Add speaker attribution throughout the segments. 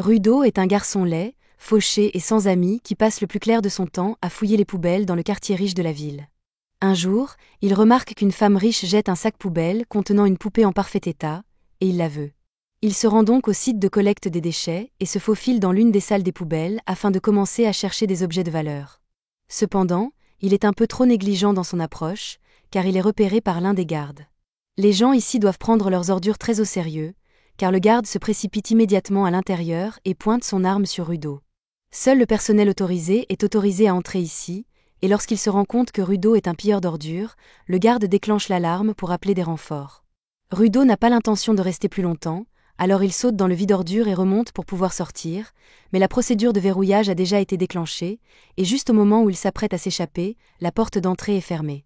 Speaker 1: Rudo est un garçon laid, fauché et sans amis qui passe le plus clair de son temps à fouiller les poubelles dans le quartier riche de la ville. Un jour, il remarque qu'une femme riche jette un sac poubelle contenant une poupée en parfait état, et il la veut. Il se rend donc au site de collecte des déchets et se faufile dans l'une des salles des poubelles afin de commencer à chercher des objets de valeur. Cependant, il est un peu trop négligent dans son approche, car il est repéré par l'un des gardes. Les gens ici doivent prendre leurs ordures très au sérieux, car le garde se précipite immédiatement à l'intérieur et pointe son arme sur Rudo. Seul le personnel autorisé est autorisé à entrer ici, et lorsqu'il se rend compte que Rudo est un pilleur d'ordures, le garde déclenche l'alarme pour appeler des renforts. Rudo n'a pas l'intention de rester plus longtemps, alors il saute dans le vide-ordures et remonte pour pouvoir sortir, mais la procédure de verrouillage a déjà été déclenchée, et juste au moment où il s'apprête à s'échapper, la porte d'entrée est fermée.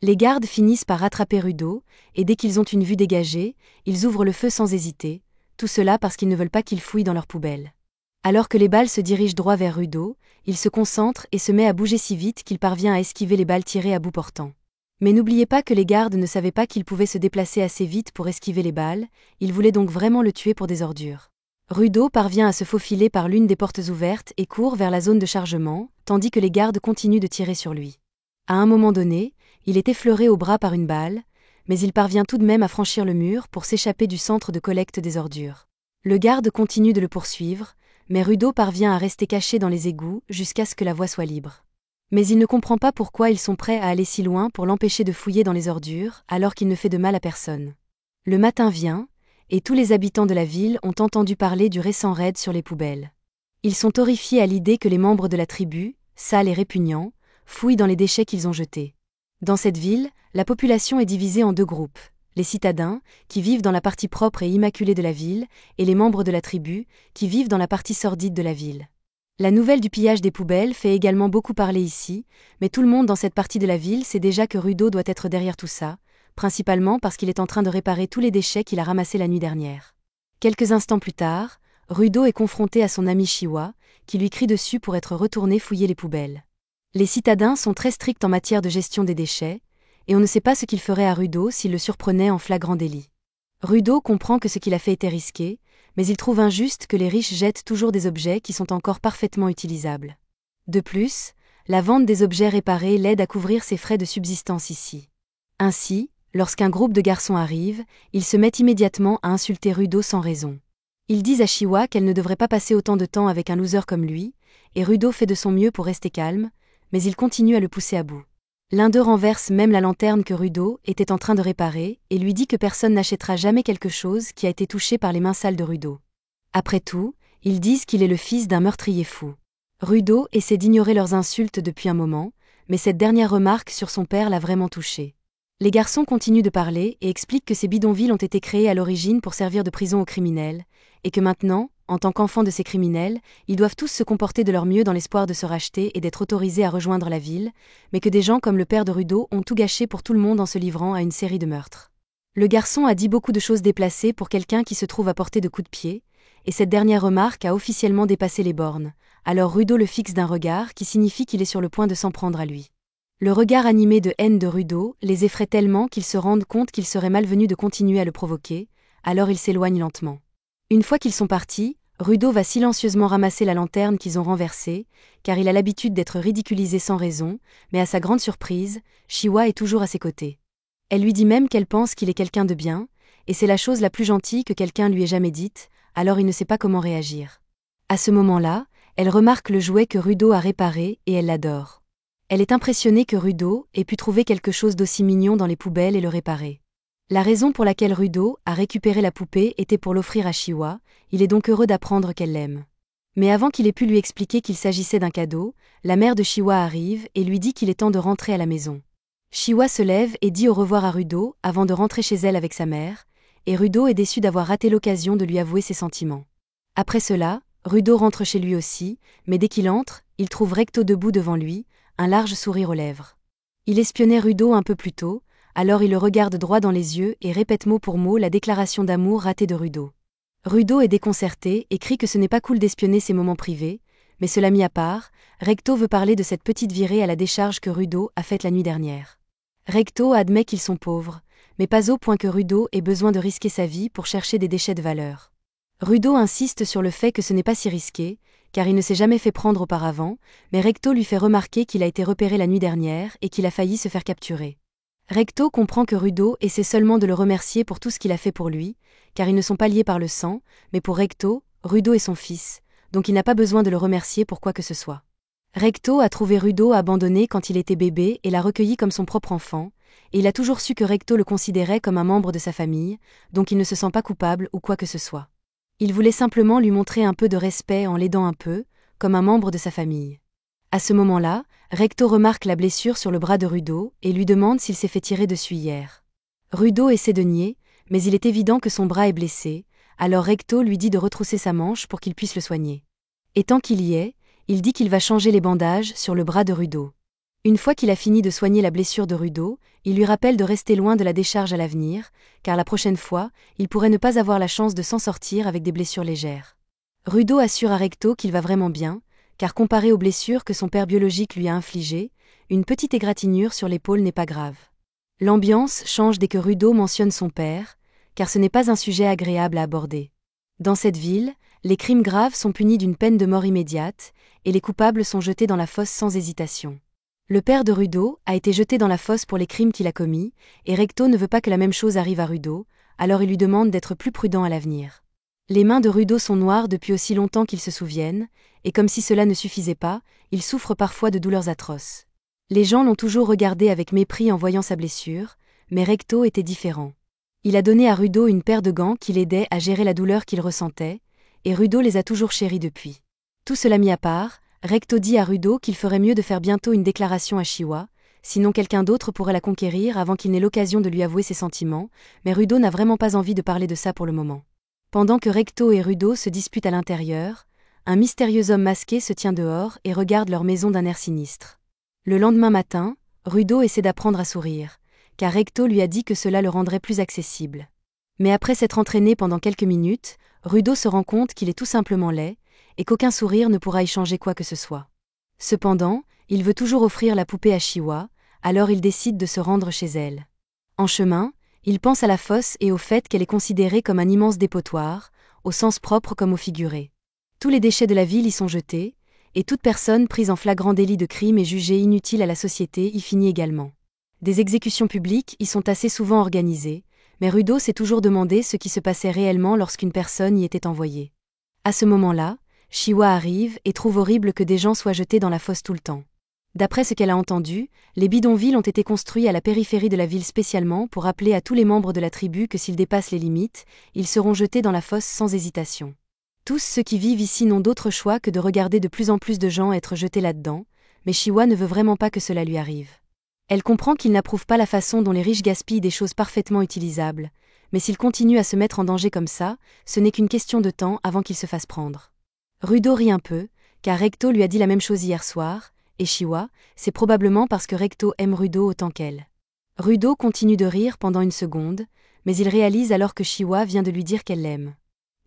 Speaker 1: Les gardes finissent par rattraper Rudo, et dès qu'ils ont une vue dégagée, ils ouvrent le feu sans hésiter, tout cela parce qu'ils ne veulent pas qu'il fouille dans leurs poubelles. Alors que les balles se dirigent droit vers Rudo, il se concentre et se met à bouger si vite qu'il parvient à esquiver les balles tirées à bout portant. Mais n'oubliez pas que les gardes ne savaient pas qu'il pouvait se déplacer assez vite pour esquiver les balles, ils voulaient donc vraiment le tuer pour des ordures. Rudo parvient à se faufiler par l'une des portes ouvertes et court vers la zone de chargement, tandis que les gardes continuent de tirer sur lui. À un moment donné, il est effleuré au bras par une balle, mais il parvient tout de même à franchir le mur pour s'échapper du centre de collecte des ordures. Le garde continue de le poursuivre, mais Rudo parvient à rester caché dans les égouts jusqu'à ce que la voie soit libre. Mais il ne comprend pas pourquoi ils sont prêts à aller si loin pour l'empêcher de fouiller dans les ordures alors qu'il ne fait de mal à personne. Le matin vient, et tous les habitants de la ville ont entendu parler du récent raid sur les poubelles. Ils sont horrifiés à l'idée que les membres de la tribu, sales et répugnants, fouillent dans les déchets qu'ils ont jetés. Dans cette ville, la population est divisée en deux groupes, les citadins, qui vivent dans la partie propre et immaculée de la ville, et les membres de la tribu, qui vivent dans la partie sordide de la ville. La nouvelle du pillage des poubelles fait également beaucoup parler ici, mais tout le monde dans cette partie de la ville sait déjà que Rudo doit être derrière tout ça, principalement parce qu'il est en train de réparer tous les déchets qu'il a ramassés la nuit dernière. Quelques instants plus tard, Rudo est confronté à son ami Chiwa, qui lui crie dessus pour être retourné fouiller les poubelles. Les citadins sont très stricts en matière de gestion des déchets, et on ne sait pas ce qu'il ferait à Rudo s'il le surprenait en flagrant délit. Rudo comprend que ce qu'il a fait était risqué, mais il trouve injuste que les riches jettent toujours des objets qui sont encore parfaitement utilisables. De plus, la vente des objets réparés l'aide à couvrir ses frais de subsistance ici. Ainsi, lorsqu'un groupe de garçons arrive, ils se mettent immédiatement à insulter Rudo sans raison. Ils disent à Chiwa qu'elle ne devrait pas passer autant de temps avec un loser comme lui, et Rudo fait de son mieux pour rester calme, mais il continue à le pousser à bout. L'un d'eux renverse même la lanterne que Rudo était en train de réparer et lui dit que personne n'achètera jamais quelque chose qui a été touché par les mains sales de Rudo. Après tout, ils disent qu'il est le fils d'un meurtrier fou. Rudo essaie d'ignorer leurs insultes depuis un moment, mais cette dernière remarque sur son père l'a vraiment touché. Les garçons continuent de parler et expliquent que ces bidonvilles ont été créés à l'origine pour servir de prison aux criminels, et que maintenant, en tant qu'enfants de ces criminels, ils doivent tous se comporter de leur mieux dans l'espoir de se racheter et d'être autorisés à rejoindre la ville, mais que des gens comme le père de Rudo ont tout gâché pour tout le monde en se livrant à une série de meurtres. Le garçon a dit beaucoup de choses déplacées pour quelqu'un qui se trouve à portée de coups de pied, et cette dernière remarque a officiellement dépassé les bornes, alors Rudo le fixe d'un regard qui signifie qu'il est sur le point de s'en prendre à lui. Le regard animé de haine de Rudo les effraie tellement qu'ils se rendent compte qu'il serait malvenu de continuer à le provoquer, alors ils s'éloignent lentement. Une fois qu'ils sont partis, Rudo va silencieusement ramasser la lanterne qu'ils ont renversée, car il a l'habitude d'être ridiculisé sans raison, mais à sa grande surprise, Chiwa est toujours à ses côtés. Elle lui dit même qu'elle pense qu'il est quelqu'un de bien, et c'est la chose la plus gentille que quelqu'un lui ait jamais dite, alors il ne sait pas comment réagir. À ce moment-là, elle remarque le jouet que Rudo a réparé et elle l'adore. Elle est impressionnée que Rudo ait pu trouver quelque chose d'aussi mignon dans les poubelles et le réparer. La raison pour laquelle Rudo a récupéré la poupée était pour l'offrir à Chiwa, il est donc heureux d'apprendre qu'elle l'aime. Mais avant qu'il ait pu lui expliquer qu'il s'agissait d'un cadeau, la mère de Chiwa arrive et lui dit qu'il est temps de rentrer à la maison. Chiwa se lève et dit au revoir à Rudo avant de rentrer chez elle avec sa mère, et Rudo est déçu d'avoir raté l'occasion de lui avouer ses sentiments. Après cela, Rudo rentre chez lui aussi, mais dès qu'il entre, il trouve Recto debout devant lui, un large sourire aux lèvres. Il espionnait Rudo un peu plus tôt, alors il le regarde droit dans les yeux et répète mot pour mot la déclaration d'amour ratée de Rudo. Rudo est déconcerté et crie que ce n'est pas cool d'espionner ses moments privés, mais cela mis à part, Recto veut parler de cette petite virée à la décharge que Rudo a faite la nuit dernière. Recto admet qu'ils sont pauvres, mais pas au point que Rudo ait besoin de risquer sa vie pour chercher des déchets de valeur. Rudo insiste sur le fait que ce n'est pas si risqué, car il ne s'est jamais fait prendre auparavant, mais Recto lui fait remarquer qu'il a été repéré la nuit dernière et qu'il a failli se faire capturer. Recto comprend que Rudo essaie seulement de le remercier pour tout ce qu'il a fait pour lui, car ils ne sont pas liés par le sang, mais pour Recto, Rudo est son fils, donc il n'a pas besoin de le remercier pour quoi que ce soit. Recto a trouvé Rudo abandonné quand il était bébé et l'a recueilli comme son propre enfant, et il a toujours su que Recto le considérait comme un membre de sa famille, donc il ne se sent pas coupable ou quoi que ce soit. Il voulait simplement lui montrer un peu de respect en l'aidant un peu, comme un membre de sa famille. À ce moment-là, Recto remarque la blessure sur le bras de Rudo et lui demande s'il s'est fait tirer dessus hier. Rudo essaie de nier, mais il est évident que son bras est blessé, alors Recto lui dit de retrousser sa manche pour qu'il puisse le soigner. Et tant qu'il y est, il dit qu'il va changer les bandages sur le bras de Rudo. Une fois qu'il a fini de soigner la blessure de Rudo, il lui rappelle de rester loin de la décharge à l'avenir, car la prochaine fois, il pourrait ne pas avoir la chance de s'en sortir avec des blessures légères. Rudo assure à Recto qu'il va vraiment bien, car comparé aux blessures que son père biologique lui a infligées, une petite égratignure sur l'épaule n'est pas grave. L'ambiance change dès que Rudo mentionne son père, car ce n'est pas un sujet agréable à aborder. Dans cette ville, les crimes graves sont punis d'une peine de mort immédiate, et les coupables sont jetés dans la fosse sans hésitation. Le père de Rudo a été jeté dans la fosse pour les crimes qu'il a commis, et Recto ne veut pas que la même chose arrive à Rudo, alors il lui demande d'être plus prudent à l'avenir. Les mains de Rudo sont noires depuis aussi longtemps qu'il se souvienne, et comme si cela ne suffisait pas, il souffre parfois de douleurs atroces. Les gens l'ont toujours regardé avec mépris en voyant sa blessure, mais Recto était différent. Il a donné à Rudo une paire de gants qui l'aidait à gérer la douleur qu'il ressentait, et Rudo les a toujours chéris depuis. Tout cela mis à part, Recto dit à Rudo qu'il ferait mieux de faire bientôt une déclaration à Chiwa, sinon quelqu'un d'autre pourrait la conquérir avant qu'il n'ait l'occasion de lui avouer ses sentiments, mais Rudo n'a vraiment pas envie de parler de ça pour le moment. Pendant que Recto et Rudo se disputent à l'intérieur, un mystérieux homme masqué se tient dehors et regarde leur maison d'un air sinistre. Le lendemain matin, Rudo essaie d'apprendre à sourire, car Recto lui a dit que cela le rendrait plus accessible. Mais après s'être entraîné pendant quelques minutes, Rudo se rend compte qu'il est tout simplement laid, et qu'aucun sourire ne pourra y changer quoi que ce soit. Cependant, il veut toujours offrir la poupée à Chiwa, alors il décide de se rendre chez elle. En chemin, il pense à la fosse et au fait qu'elle est considérée comme un immense dépotoir, au sens propre comme au figuré. Tous les déchets de la ville y sont jetés, et toute personne prise en flagrant délit de crime et jugée inutile à la société y finit également. Des exécutions publiques y sont assez souvent organisées, mais Rudo s'est toujours demandé ce qui se passait réellement lorsqu'une personne y était envoyée. À ce moment-là, Chiwa arrive et trouve horrible que des gens soient jetés dans la fosse tout le temps. D'après ce qu'elle a entendu, les bidonvilles ont été construits à la périphérie de la ville spécialement pour rappeler à tous les membres de la tribu que s'ils dépassent les limites, ils seront jetés dans la fosse sans hésitation. Tous ceux qui vivent ici n'ont d'autre choix que de regarder de plus en plus de gens être jetés là-dedans, mais Chiwa ne veut vraiment pas que cela lui arrive. Elle comprend qu'il n'approuve pas la façon dont les riches gaspillent des choses parfaitement utilisables, mais s'il continue à se mettre en danger comme ça, ce n'est qu'une question de temps avant qu'il se fasse prendre. Rudo rit un peu, car Recto lui a dit la même chose hier soir, et Chiwa, c'est probablement parce que Recto aime Rudo autant qu'elle. Rudo continue de rire pendant une seconde, mais il réalise alors que Chiwa vient de lui dire qu'elle l'aime.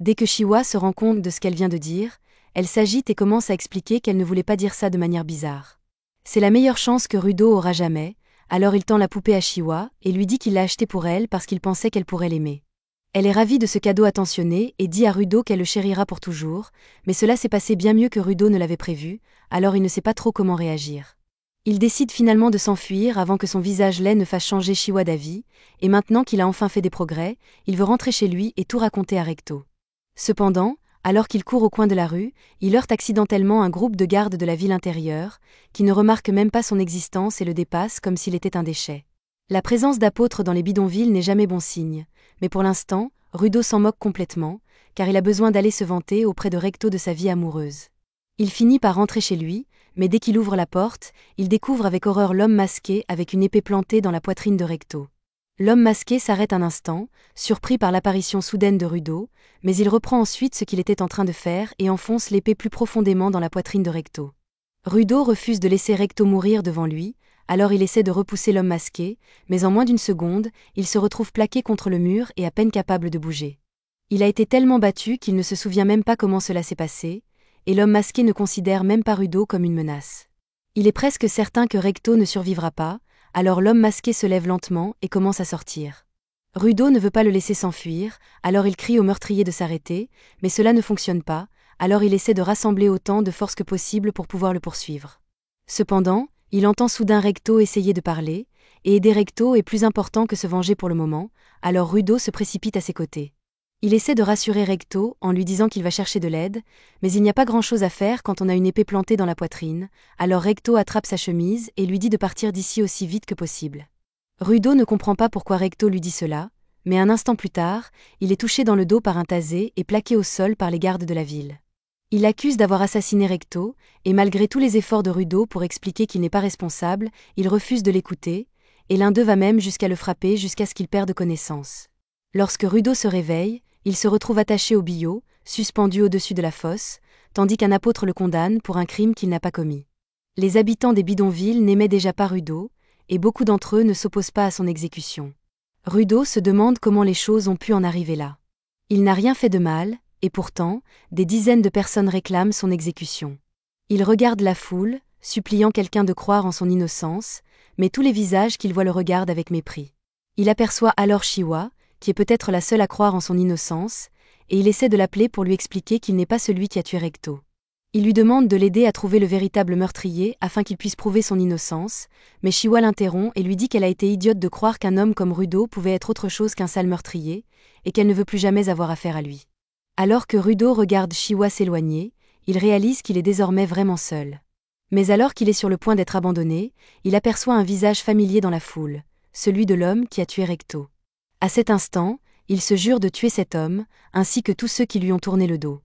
Speaker 1: Dès que Chiwa se rend compte de ce qu'elle vient de dire, elle s'agite et commence à expliquer qu'elle ne voulait pas dire ça de manière bizarre. C'est la meilleure chance que Rudo aura jamais, alors il tend la poupée à Chiwa et lui dit qu'il l'a achetée pour elle parce qu'il pensait qu'elle pourrait l'aimer. Elle est ravie de ce cadeau attentionné et dit à Rudo qu'elle le chérira pour toujours, mais cela s'est passé bien mieux que Rudo ne l'avait prévu, alors il ne sait pas trop comment réagir. Il décide finalement de s'enfuir avant que son visage laid ne fasse changer Chiwa d'avis, et maintenant qu'il a enfin fait des progrès, il veut rentrer chez lui et tout raconter à Recto. Cependant, alors qu'il court au coin de la rue, il heurte accidentellement un groupe de gardes de la ville intérieure, qui ne remarquent même pas son existence et le dépassent comme s'il était un déchet. La présence d'apôtres dans les bidonvilles n'est jamais bon signe, mais pour l'instant, Rudo s'en moque complètement, car il a besoin d'aller se vanter auprès de Recto de sa vie amoureuse. Il finit par rentrer chez lui, mais dès qu'il ouvre la porte, il découvre avec horreur l'homme masqué avec une épée plantée dans la poitrine de Recto. L'homme masqué s'arrête un instant, surpris par l'apparition soudaine de Rudo, mais il reprend ensuite ce qu'il était en train de faire et enfonce l'épée plus profondément dans la poitrine de Recto. Rudo refuse de laisser Recto mourir devant lui, alors il essaie de repousser l'homme masqué, mais en moins d'une seconde, il se retrouve plaqué contre le mur et à peine capable de bouger. Il a été tellement battu qu'il ne se souvient même pas comment cela s'est passé, et l'homme masqué ne considère même pas Rudo comme une menace. Il est presque certain que Recto ne survivra pas, alors l'homme masqué se lève lentement et commence à sortir. Rudo ne veut pas le laisser s'enfuir, alors il crie au meurtrier de s'arrêter, mais cela ne fonctionne pas, alors il essaie de rassembler autant de force que possible pour pouvoir le poursuivre. Cependant, il entend soudain Recto essayer de parler, et aider Recto est plus important que se venger pour le moment, alors Rudo se précipite à ses côtés. Il essaie de rassurer Recto en lui disant qu'il va chercher de l'aide, mais il n'y a pas grand-chose à faire quand on a une épée plantée dans la poitrine, alors Recto attrape sa chemise et lui dit de partir d'ici aussi vite que possible. Rudo ne comprend pas pourquoi Recto lui dit cela, mais un instant plus tard, il est touché dans le dos par un tasé et plaqué au sol par les gardes de la ville. Il l'accuse d'avoir assassiné Recto, et malgré tous les efforts de Rudo pour expliquer qu'il n'est pas responsable, il refuse de l'écouter, et l'un d'eux va même jusqu'à le frapper jusqu'à ce qu'il perde connaissance. Lorsque Rudo se réveille, il se retrouve attaché au billot, suspendu au-dessus de la fosse, tandis qu'un apôtre le condamne pour un crime qu'il n'a pas commis. Les habitants des bidonvilles n'aimaient déjà pas Rudo, et beaucoup d'entre eux ne s'opposent pas à son exécution. Rudo se demande comment les choses ont pu en arriver là. Il n'a rien fait de mal, et pourtant, des dizaines de personnes réclament son exécution. Il regarde la foule, suppliant quelqu'un de croire en son innocence, mais tous les visages qu'il voit le regardent avec mépris. Il aperçoit alors Chiwa, qui est peut-être la seule à croire en son innocence, et il essaie de l'appeler pour lui expliquer qu'il n'est pas celui qui a tué Recto. Il lui demande de l'aider à trouver le véritable meurtrier afin qu'il puisse prouver son innocence, mais Chiwa l'interrompt et lui dit qu'elle a été idiote de croire qu'un homme comme Rudo pouvait être autre chose qu'un sale meurtrier, et qu'elle ne veut plus jamais avoir affaire à lui. Alors que Rudo regarde Chiwa s'éloigner, il réalise qu'il est désormais vraiment seul. Mais alors qu'il est sur le point d'être abandonné, il aperçoit un visage familier dans la foule, celui de l'homme qui a tué Recto. À cet instant, il se jure de tuer cet homme, ainsi que tous ceux qui lui ont tourné le dos.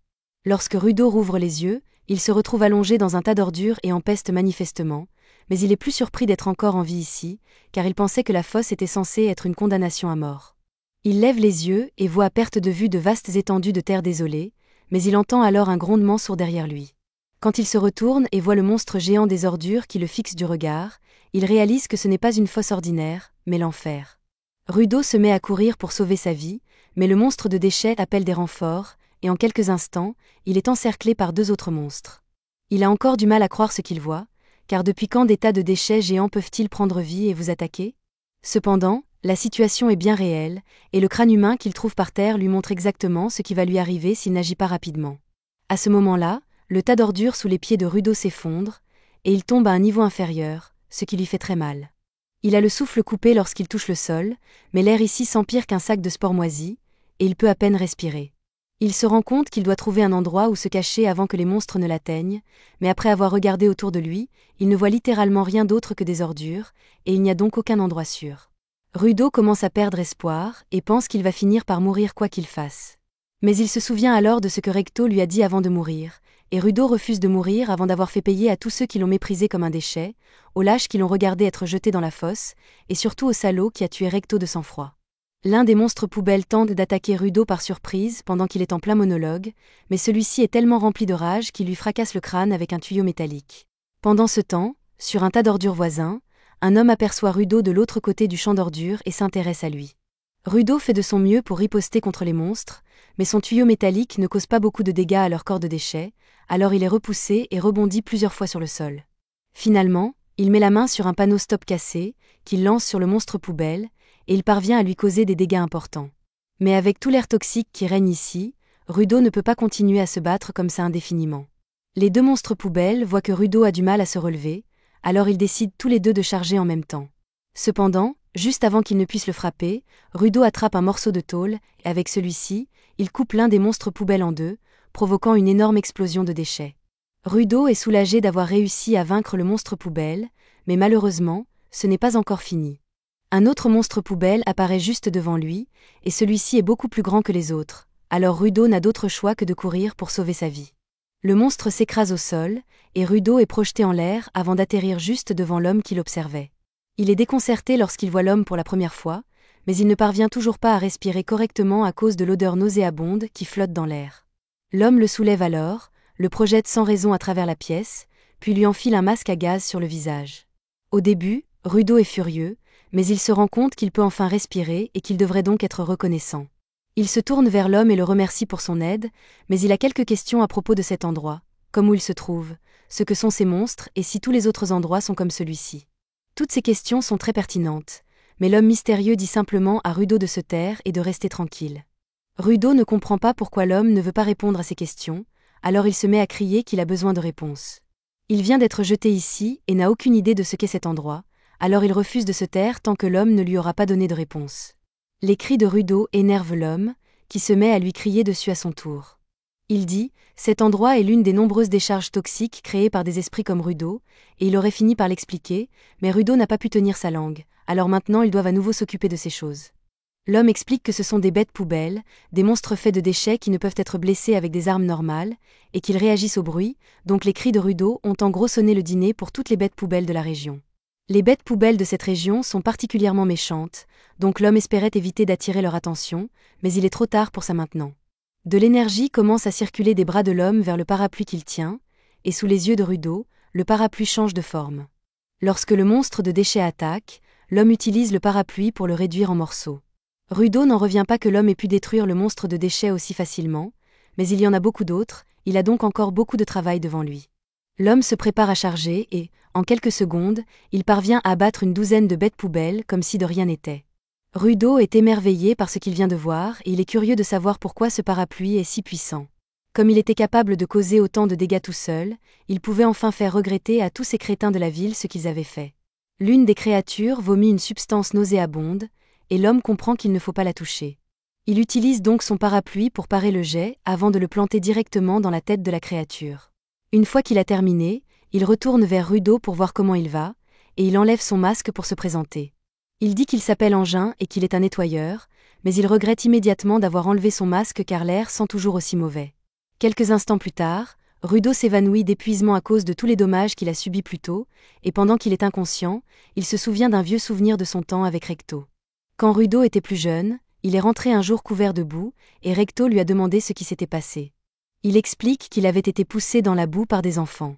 Speaker 1: Lorsque Rudo rouvre les yeux, il se retrouve allongé dans un tas d'ordures et empeste manifestement, mais il est plus surpris d'être encore en vie ici, car il pensait que la fosse était censée être une condamnation à mort. Il lève les yeux et voit à perte de vue de vastes étendues de terre désolée, mais il entend alors un grondement sourd derrière lui. Quand il se retourne et voit le monstre géant des ordures qui le fixe du regard, il réalise que ce n'est pas une fosse ordinaire, mais l'enfer. Rudo se met à courir pour sauver sa vie, mais le monstre de déchets appelle des renforts, et en quelques instants, il est encerclé par 2 autres monstres. Il a encore du mal à croire ce qu'il voit, car depuis quand des tas de déchets géants peuvent-ils prendre vie et vous attaquer ? Cependant, la situation est bien réelle, et le crâne humain qu'il trouve par terre lui montre exactement ce qui va lui arriver s'il n'agit pas rapidement. À ce moment-là, le tas d'ordures sous les pieds de Rudo s'effondre, et il tombe à un niveau inférieur, ce qui lui fait très mal. Il a le souffle coupé lorsqu'il touche le sol, mais l'air ici sent pire qu'un sac de sport moisi, et il peut à peine respirer. Il se rend compte qu'il doit trouver un endroit où se cacher avant que les monstres ne l'atteignent, mais après avoir regardé autour de lui, il ne voit littéralement rien d'autre que des ordures, et il n'y a donc aucun endroit sûr. Rudo commence à perdre espoir, et pense qu'il va finir par mourir quoi qu'il fasse. Mais il se souvient alors de ce que Recto lui a dit avant de mourir, et Rudo refuse de mourir avant d'avoir fait payer à tous ceux qui l'ont méprisé comme un déchet, aux lâches qui l'ont regardé être jeté dans la fosse, et surtout au salaud qui a tué Recto de sang-froid. L'un des monstres poubelles tente d'attaquer Rudo par surprise pendant qu'il est en plein monologue, mais celui-ci est tellement rempli de rage qu'il lui fracasse le crâne avec un tuyau métallique. Pendant ce temps, sur un tas d'ordures voisin, un homme aperçoit Rudo de l'autre côté du champ d'ordures et s'intéresse à lui. Rudo fait de son mieux pour riposter contre les monstres, mais son tuyau métallique ne cause pas beaucoup de dégâts à leur corps de déchets, alors il est repoussé et rebondit plusieurs fois sur le sol. Finalement, il met la main sur un panneau stop cassé, qu'il lance sur le monstre poubelle, et il parvient à lui causer des dégâts importants. Mais avec tout l'air toxique qui règne ici, Rudo ne peut pas continuer à se battre comme ça indéfiniment. Les 2 monstres poubelles voient que Rudo a du mal à se relever, alors ils décident tous les 2 de charger en même temps. Cependant, juste avant qu'ils ne puissent le frapper, Rudo attrape un morceau de tôle, et avec celui-ci, il coupe l'un des monstres poubelles en 2, provoquant une énorme explosion de déchets. Rudo est soulagé d'avoir réussi à vaincre le monstre poubelle, mais malheureusement, ce n'est pas encore fini. Un autre monstre poubelle apparaît juste devant lui, et celui-ci est beaucoup plus grand que les autres, alors Rudo n'a d'autre choix que de courir pour sauver sa vie. Le monstre s'écrase au sol, et Rudo est projeté en l'air avant d'atterrir juste devant l'homme qui l'observait. Il est déconcerté lorsqu'il voit l'homme pour la première fois, mais il ne parvient toujours pas à respirer correctement à cause de l'odeur nauséabonde qui flotte dans l'air. L'homme le soulève alors, le projette sans raison à travers la pièce, puis lui enfile un masque à gaz sur le visage. Au début, Rudo est furieux, mais il se rend compte qu'il peut enfin respirer et qu'il devrait donc être reconnaissant. Il se tourne vers l'homme et le remercie pour son aide, mais il a quelques questions à propos de cet endroit, comme où il se trouve, ce que sont ces monstres et si tous les autres endroits sont comme celui-ci. Toutes ces questions sont très pertinentes, mais l'homme mystérieux dit simplement à Rudo de se taire et de rester tranquille. Rudo ne comprend pas pourquoi l'homme ne veut pas répondre à ses questions, alors il se met à crier qu'il a besoin de réponses. Il vient d'être jeté ici et n'a aucune idée de ce qu'est cet endroit, alors il refuse de se taire tant que l'homme ne lui aura pas donné de réponse. Les cris de Rudo énervent l'homme, qui se met à lui crier dessus à son tour. Il dit « Cet endroit est l'une des nombreuses décharges toxiques créées par des esprits comme Rudo », et il aurait fini par l'expliquer, mais Rudo n'a pas pu tenir sa langue, alors maintenant ils doivent à nouveau s'occuper de ces choses. L'homme explique que ce sont des bêtes poubelles, des monstres faits de déchets qui ne peuvent être blessés avec des armes normales, et qu'ils réagissent au bruit, donc les cris de Rudo ont en gros sonné le dîner pour toutes les bêtes poubelles de la région. Les bêtes poubelles de cette région sont particulièrement méchantes, donc l'homme espérait éviter d'attirer leur attention, mais il est trop tard pour ça maintenant. De l'énergie commence à circuler des bras de l'homme vers le parapluie qu'il tient, et sous les yeux de Rudo, le parapluie change de forme. Lorsque le monstre de déchets attaque, l'homme utilise le parapluie pour le réduire en morceaux. Rudo n'en revient pas que l'homme ait pu détruire le monstre de déchets aussi facilement, mais il y en a beaucoup d'autres, il a donc encore beaucoup de travail devant lui. L'homme se prépare à charger et, en quelques secondes, il parvient à abattre une douzaine de bêtes poubelles comme si de rien n'était. Rudo est émerveillé par ce qu'il vient de voir et il est curieux de savoir pourquoi ce parapluie est si puissant. Comme il était capable de causer autant de dégâts tout seul, il pouvait enfin faire regretter à tous ces crétins de la ville ce qu'ils avaient fait. L'une des créatures vomit une substance nauséabonde, et l'homme comprend qu'il ne faut pas la toucher. Il utilise donc son parapluie pour parer le jet avant de le planter directement dans la tête de la créature. Une fois qu'il a terminé, il retourne vers Rudo pour voir comment il va, et il enlève son masque pour se présenter. Il dit qu'il s'appelle Engin et qu'il est un nettoyeur, mais il regrette immédiatement d'avoir enlevé son masque car l'air sent toujours aussi mauvais. Quelques instants plus tard, Rudo s'évanouit d'épuisement à cause de tous les dommages qu'il a subis plus tôt, et pendant qu'il est inconscient, il se souvient d'un vieux souvenir de son temps avec Recto. Quand Rudo était plus jeune, il est rentré un jour couvert de boue, et Recto lui a demandé ce qui s'était passé. Il explique qu'il avait été poussé dans la boue par des enfants.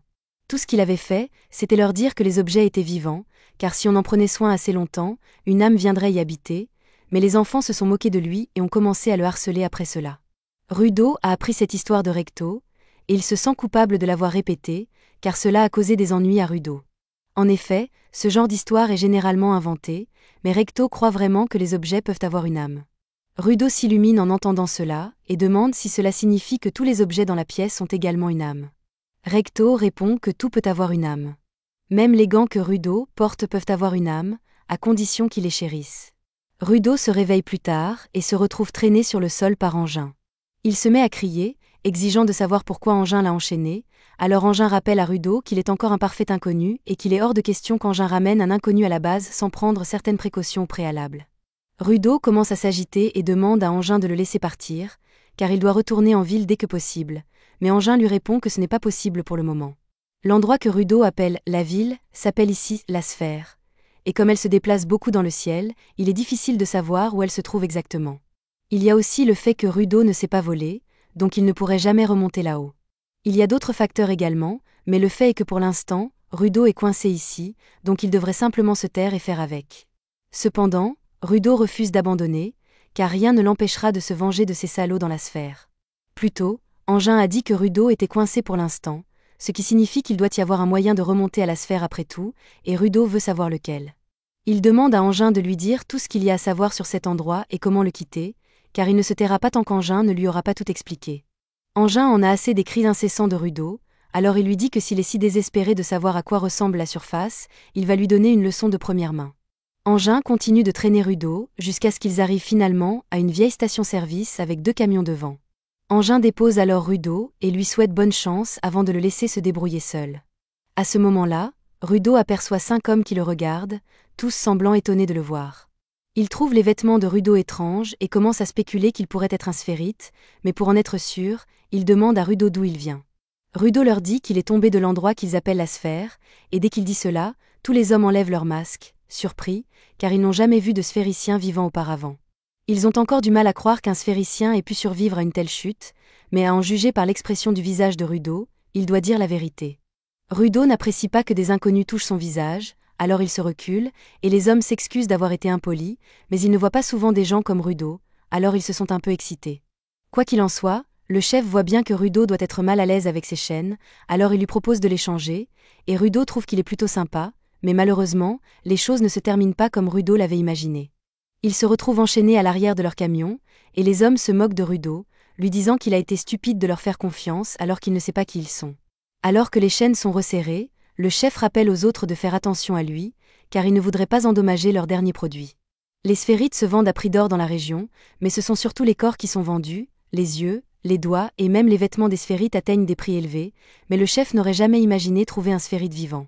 Speaker 1: Tout ce qu'il avait fait, c'était leur dire que les objets étaient vivants, car si on en prenait soin assez longtemps, une âme viendrait y habiter, mais les enfants se sont moqués de lui et ont commencé à le harceler après cela. Rudo a appris cette histoire de Recto, et il se sent coupable de l'avoir répétée, car cela a causé des ennuis à Rudo. En effet, ce genre d'histoire est généralement inventé, mais Recto croit vraiment que les objets peuvent avoir une âme. Rudo s'illumine en entendant cela, et demande si cela signifie que tous les objets dans la pièce ont également une âme. Recto répond que tout peut avoir une âme. Même les gants que Rudo porte peuvent avoir une âme, à condition qu'il les chérisse. Rudo se réveille plus tard et se retrouve traîné sur le sol par Engin. Il se met à crier, exigeant de savoir pourquoi Engin l'a enchaîné, alors Engin rappelle à Rudo qu'il est encore un parfait inconnu et qu'il est hors de question qu'Engin ramène un inconnu à la base sans prendre certaines précautions au préalable. Rudo commence à s'agiter et demande à Engin de le laisser partir, car il doit retourner en ville dès que possible, mais Engin lui répond que ce n'est pas possible pour le moment. L'endroit que Rudo appelle la ville s'appelle ici la sphère, et comme elle se déplace beaucoup dans le ciel, il est difficile de savoir où elle se trouve exactement. Il y a aussi le fait que Rudo ne sait pas voler, donc il ne pourrait jamais remonter là-haut. Il y a d'autres facteurs également, mais le fait est que pour l'instant, Rudo est coincé ici, donc il devrait simplement se taire et faire avec. Cependant, Rudo refuse d'abandonner, car rien ne l'empêchera de se venger de ces salauds dans la sphère. Plus tôt, Engin a dit que Rudo était coincé pour l'instant, ce qui signifie qu'il doit y avoir un moyen de remonter à la sphère après tout, et Rudo veut savoir lequel. Il demande à Engin de lui dire tout ce qu'il y a à savoir sur cet endroit et comment le quitter, car il ne se taira pas tant qu'Engin ne lui aura pas tout expliqué. Engin en a assez des cris incessants de Rudo, alors il lui dit que s'il est si désespéré de savoir à quoi ressemble la surface, il va lui donner une leçon de première main. Engin continue de traîner Rudo, jusqu'à ce qu'ils arrivent finalement à une vieille station-service avec 2 camions devant. Engin dépose alors Rudo et lui souhaite bonne chance avant de le laisser se débrouiller seul. À ce moment-là, Rudo aperçoit 5 hommes qui le regardent, tous semblant étonnés de le voir. Il trouve les vêtements de Rudo étranges et commence à spéculer qu'il pourrait être un sphérite, mais pour en être sûr, il demande à Rudo d'où il vient. Rudo leur dit qu'il est tombé de l'endroit qu'ils appellent la sphère, et dès qu'il dit cela, tous les hommes enlèvent leurs masques, surpris, car ils n'ont jamais vu de sphéricien vivant auparavant. Ils ont encore du mal à croire qu'un sphéricien ait pu survivre à une telle chute, mais à en juger par l'expression du visage de Rudo, il doit dire la vérité. Rudo n'apprécie pas que des inconnus touchent son visage, alors il se recule, et les hommes s'excusent d'avoir été impolis, mais ils ne voient pas souvent des gens comme Rudo, alors ils se sont un peu excités. Quoi qu'il en soit, le chef voit bien que Rudo doit être mal à l'aise avec ses chaînes, alors il lui propose de les changer, et Rudo trouve qu'il est plutôt sympa, mais malheureusement, les choses ne se terminent pas comme Rudo l'avait imaginé. Ils se retrouvent enchaînés à l'arrière de leur camion, et les hommes se moquent de Rudo, lui disant qu'il a été stupide de leur faire confiance alors qu'il ne sait pas qui ils sont. Alors que les chaînes sont resserrées, le chef rappelle aux autres de faire attention à lui, car il ne voudrait pas endommager leur dernier produit. Les sphérites se vendent à prix d'or dans la région, mais ce sont surtout les corps qui sont vendus, les yeux, les doigts et même les vêtements des sphérites atteignent des prix élevés, mais le chef n'aurait jamais imaginé trouver un sphérite vivant.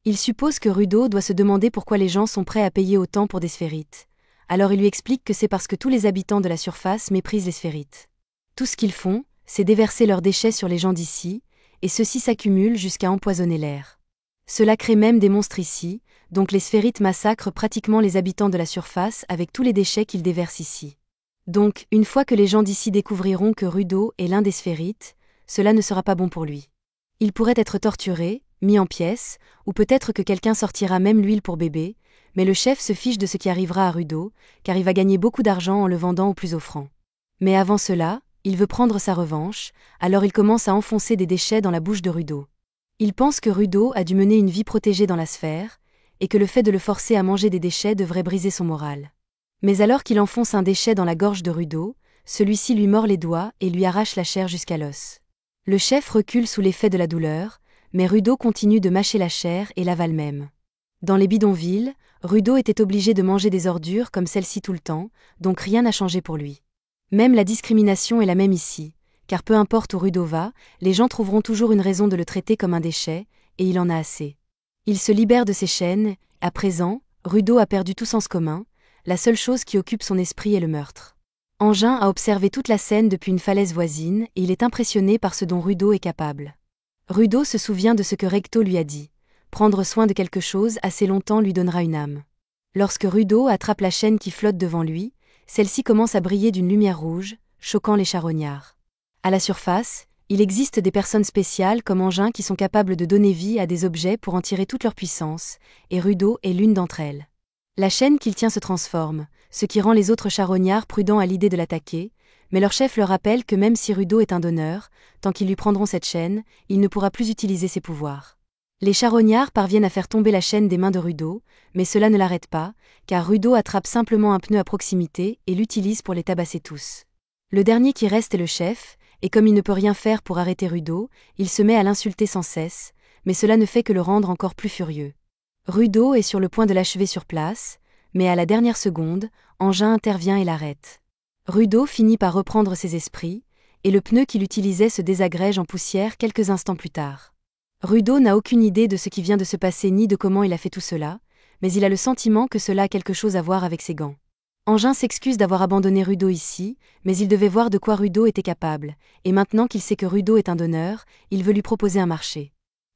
Speaker 1: Il suppose que Rudo doit se demander pourquoi les gens sont prêts à payer autant pour des sphérites. Alors il lui explique que c'est parce que tous les habitants de la surface méprisent les sphérites. Tout ce qu'ils font, c'est déverser leurs déchets sur les gens d'ici, et ceux-ci s'accumulent jusqu'à empoisonner l'air. Cela crée même des monstres ici, donc les sphérites massacrent pratiquement les habitants de la surface avec tous les déchets qu'ils déversent ici. Donc, une fois que les gens d'ici découvriront que Rudo est l'un des sphérites, cela ne sera pas bon pour lui. Il pourrait être torturé, mis en pièces, ou peut-être que quelqu'un sortira même l'huile pour bébé, mais le chef se fiche de ce qui arrivera à Rudo, car il va gagner beaucoup d'argent en le vendant au plus offrant. Mais avant cela, il veut prendre sa revanche, alors il commence à enfoncer des déchets dans la bouche de Rudo. Il pense que Rudo a dû mener une vie protégée dans la sphère, et que le fait de le forcer à manger des déchets devrait briser son moral. Mais alors qu'il enfonce un déchet dans la gorge de Rudo, celui-ci lui mord les doigts et lui arrache la chair jusqu'à l'os. Le chef recule sous l'effet de la douleur, mais Rudo continue de mâcher la chair et l'avale même. Dans les bidonvilles, Rudo était obligé de manger des ordures comme celle-ci tout le temps, donc rien n'a changé pour lui. Même la discrimination est la même ici, car peu importe où Rudo va, les gens trouveront toujours une raison de le traiter comme un déchet, et il en a assez. Il se libère de ses chaînes, à présent, Rudo a perdu tout sens commun, la seule chose qui occupe son esprit est le meurtre. Engin a observé toute la scène depuis une falaise voisine et il est impressionné par ce dont Rudo est capable. Rudo se souvient de ce que Recto lui a dit. Prendre soin de quelque chose assez longtemps lui donnera une âme. Lorsque Rudo attrape la chaîne qui flotte devant lui, celle-ci commence à briller d'une lumière rouge, choquant les charognards. À la surface, il existe des personnes spéciales comme Engin qui sont capables de donner vie à des objets pour en tirer toute leur puissance, et Rudo est l'une d'entre elles. La chaîne qu'il tient se transforme, ce qui rend les autres charognards prudents à l'idée de l'attaquer, mais leur chef leur rappelle que même si Rudo est un donneur, tant qu'ils lui prendront cette chaîne, il ne pourra plus utiliser ses pouvoirs. Les charognards parviennent à faire tomber la chaîne des mains de Rudo, mais cela ne l'arrête pas, car Rudo attrape simplement un pneu à proximité et l'utilise pour les tabasser tous. Le dernier qui reste est le chef, et comme il ne peut rien faire pour arrêter Rudo, il se met à l'insulter sans cesse, mais cela ne fait que le rendre encore plus furieux. Rudo est sur le point de l'achever sur place, mais à la dernière seconde, Engin intervient et l'arrête. Rudo finit par reprendre ses esprits, et le pneu qu'il utilisait se désagrège en poussière quelques instants plus tard. Rudo n'a aucune idée de ce qui vient de se passer ni de comment il a fait tout cela, mais il a le sentiment que cela a quelque chose à voir avec ses gants. Engin s'excuse d'avoir abandonné Rudo ici, mais il devait voir de quoi Rudo était capable, et maintenant qu'il sait que Rudo est un donneur, il veut lui proposer un marché.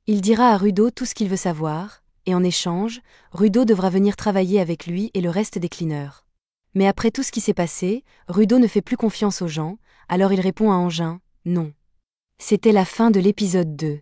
Speaker 1: Il dira à Rudo tout ce qu'il veut savoir, et en échange, Rudo devra venir travailler avec lui et le reste des cleaners. Mais après tout ce qui s'est passé, Rudo ne fait plus confiance aux gens, alors il répond à Engin, non. C'était la fin de l'épisode 2.